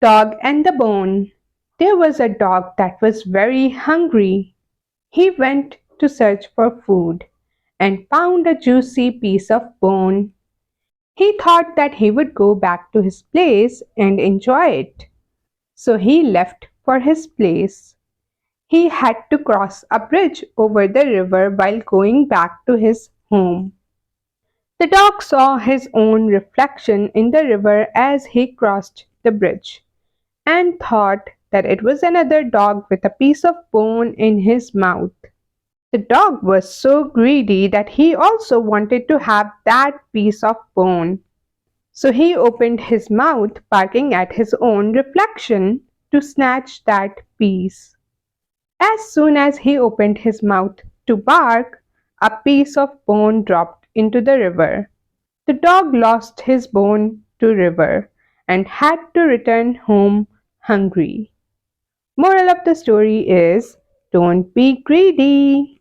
Dog and the Bone. There was a dog that was very hungry. He went to search for food and found a juicy piece of bone. He thought that he would go back to his place and enjoy it. So he left for his place. He had to cross a bridge over the river while going back to his home. The dog saw his own reflection in the river as he crossed the bridge, and thought that it was another dog with a piece of bone in his mouth. The dog was so greedy that he also wanted to have that piece of bone. So he opened his mouth, barking at his own reflection, to snatch that piece. As soon as he opened his mouth to bark, a piece of bone dropped into the river. The dog lost his bone to river and had to return home hungry. Moral of the story is, don't be greedy.